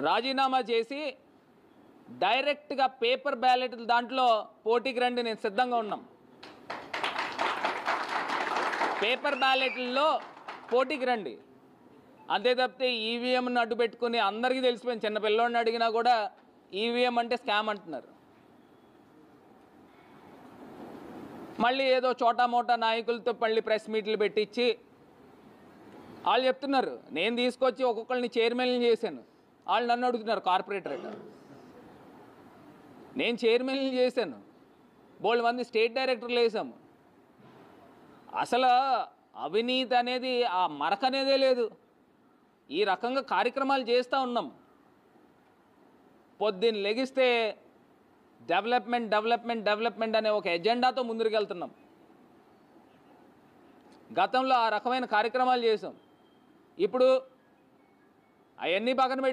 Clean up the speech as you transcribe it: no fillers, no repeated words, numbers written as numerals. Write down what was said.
రాజీనామా చేసి డైరెక్ట్గా పేపర్ బ్యాలెట్ దాంట్లో పోటీకి రండి, నేను సిద్ధంగా ఉన్నాం. పేపర్ బ్యాలెట్లలో పోటీకి రండి. అంతే తప్పితే ఈవీఎంను అడ్డు పెట్టుకుని అందరికీ తెలిసిపోయింది, చిన్న పిల్లోడిని అడిగినా కూడా ఈవీఎం అంటే స్కామ్ అంటున్నారు. మళ్ళీ ఏదో చోటా మోటా నాయకులతో మళ్ళీ ప్రెస్ మీట్లు పెట్టించి వాళ్ళు చెప్తున్నారు నేను తీసుకొచ్చి ఒక్కొక్కరిని చైర్మన్లు చేశాను. వాళ్ళు నన్ను అడుగుతున్నారు కార్పొరేటర్. నేను చైర్మన్లు చేశాను, బోల్డ్ మంది స్టేట్ డైరెక్టర్లు వేసాము. అసలు అవినీతి అనేది ఆ మరక అనేదే లేదు. ఈ రకంగా కార్యక్రమాలు చేస్తూ ఉన్నాం. పొద్దున్న లెగిస్తే డెవలప్మెంట్ డెవలప్మెంట్ డెవలప్మెంట్ అనే ఒక ఎజెండాతో ముందుకు వెళ్తున్నాం. గతంలో ఆ రకమైన కార్యక్రమాలు చేసాం. ఇప్పుడు అవన్నీ పక్కన